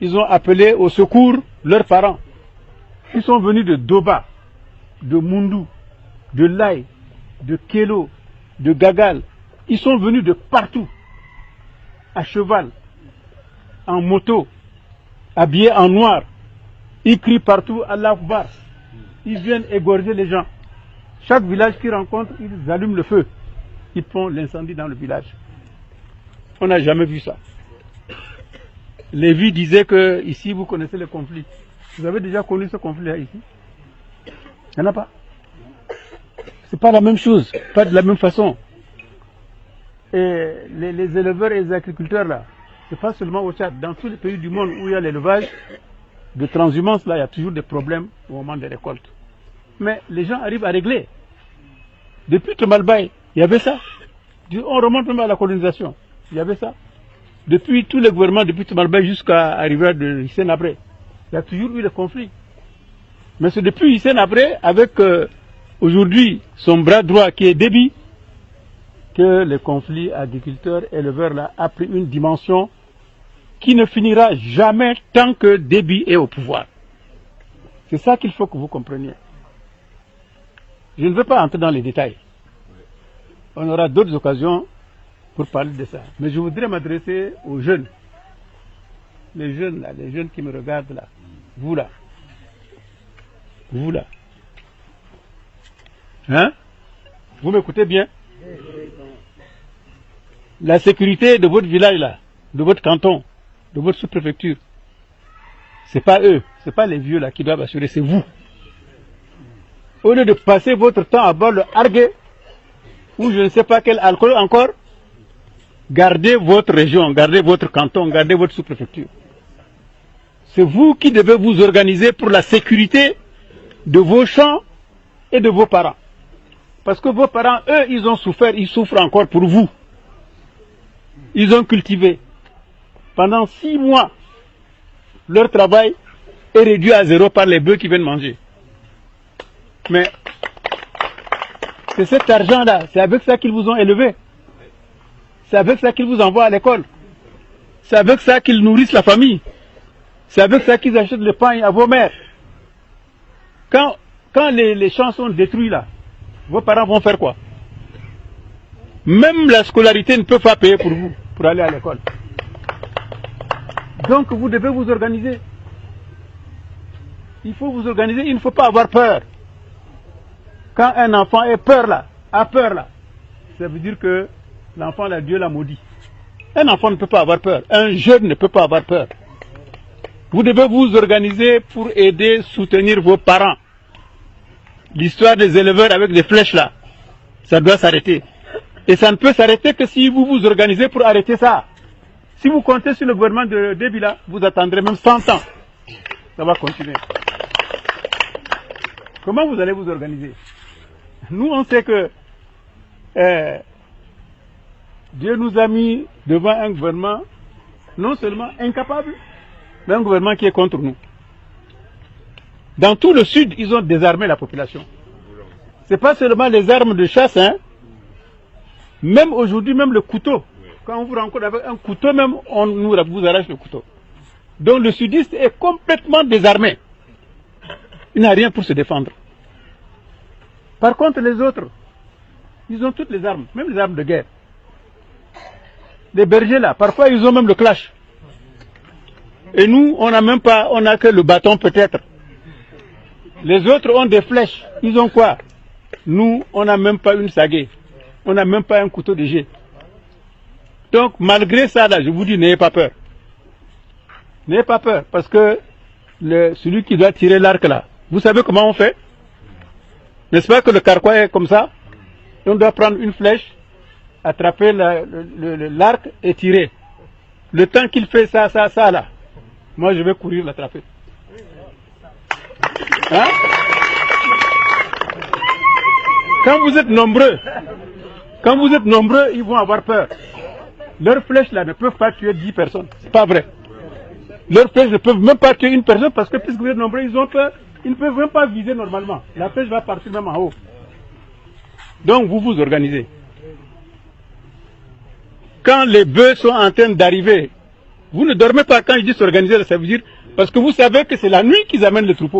ils ont appelé au secours leurs parents. Ils sont venus de Doba, de Mundu, de Laye, de Kelo, de Gagal. Ils sont venus de partout, à cheval, en moto, habillés en noir. Ils crient partout Allah Akbar. Ils viennent égorger les gens. Chaque village qu'ils rencontrent, ils allument le feu. Ils font l'incendie dans le village. On n'a jamais vu ça. Lévi disait que ici vous connaissez le conflit. Vous avez déjà connu ce conflit-là ici? Il n'y en a pas. C'est pas la même chose, pas de la même façon. Et les éleveurs et les agriculteurs là, c'est pas seulement au Tchad, dans tous les pays du monde où il y a l'élevage, de transhumance là, il y a toujours des problèmes au moment des récoltes. Mais les gens arrivent à régler. Depuis Temalbaye, il y avait ça. On remonte même à la colonisation, il y avait ça. Depuis tous les gouvernements, depuis Temalbaye jusqu'à l'arrivée de Hissène Habré, il y a toujours eu des conflits. Mais c'est depuis Hissène Habré, avec aujourd'hui son bras droit qui est Déby, que le conflit agriculteur-éleveur là a pris une dimension qui ne finira jamais tant que Déby est au pouvoir. C'est ça qu'il faut que vous compreniez. Je ne veux pas entrer dans les détails. On aura d'autres occasions pour parler de ça. Mais je voudrais m'adresser aux jeunes. Les jeunes là, les jeunes qui me regardent là. Vous là. Vous là. Hein? Vous m'écoutez bien? La sécurité de votre village là, de votre canton, de votre sous-préfecture, c'est pas eux, c'est pas les vieux là qui doivent assurer, c'est vous. Au lieu de passer votre temps à boire le arguet, ou je ne sais pas quel alcool encore, gardez votre région, gardez votre canton, gardez votre sous-préfecture. C'est vous qui devez vous organiser pour la sécurité de vos champs et de vos parents. Parce que vos parents, eux, ils ont souffert, ils souffrent encore pour vous. Ils ont cultivé. Pendant 6 mois, leur travail est réduit à 0 par les bœufs qui viennent manger. Mais c'est cet argent-là, c'est avec ça qu'ils vous ont élevé. C'est avec ça qu'ils vous envoient à l'école. C'est avec ça qu'ils nourrissent la famille. C'est avec ça qu'ils achètent le pain à vos mères. Quand les champs sont détruits là, vos parents vont faire quoi? Même la scolarité ne peut pas payer pour vous, pour aller à l'école. Donc vous devez vous organiser. Il faut vous organiser, il ne faut pas avoir peur. Quand un enfant a peur là, ça veut dire que l'enfant là, Dieu l'a maudit. Un enfant ne peut pas avoir peur, un jeune ne peut pas avoir peur. Vous devez vous organiser pour aider, soutenir vos parents. L'histoire des éleveurs avec des flèches là, ça doit s'arrêter. Et ça ne peut s'arrêter que si vous vous organisez pour arrêter ça. Si vous comptez sur le gouvernement de Déby là, vous attendrez même 100 ans. Ça va continuer. Comment vous allez vous organiser? Nous, on sait que Dieu nous a mis devant un gouvernement non seulement incapable, mais un gouvernement qui est contre nous. Dans tout le sud, ils ont désarmé la population. Ce n'est pas seulement les armes de chasse, hein. Même aujourd'hui, même le couteau. Quand on vous rencontre avec un couteau, même on vous arrache le couteau. Donc le sudiste est complètement désarmé. Il n'a rien pour se défendre. Par contre, les autres, ils ont toutes les armes, même les armes de guerre. Les bergers là, parfois ils ont même le clash. Et nous, on n'a même pas, on n'a que le bâton peut-être. Les autres ont des flèches. Ils ont quoi? Nous, on n'a même pas une sagaie. On n'a même pas un couteau de jet. Donc, malgré ça, là, je vous dis, n'ayez pas peur. N'ayez pas peur, parce que celui qui doit tirer l'arc là, vous savez comment on fait? N'est-ce pas que le carquois est comme ça? On doit prendre une flèche, attraper l'arc et tirer. Le temps qu'il fait ça là, moi je vais courir l'attraper. Hein? Quand vous êtes nombreux, ils vont avoir peur. Leurs flèches là ne peuvent pas tuer 10 personnes. C'est pas vrai. Leurs flèches ne peuvent même pas tuer une personne parce que puisque vous êtes nombreux, ils ont peur. Ils ne peuvent même pas viser normalement. La flèche va partir même en haut. Donc vous vous organisez. Quand les bœufs sont en train d'arriver Vous ne dormez pas quand je dis s'organiser, ça veut dire parce que vous savez que c'est la nuit qu'ils amènent les troupeaux.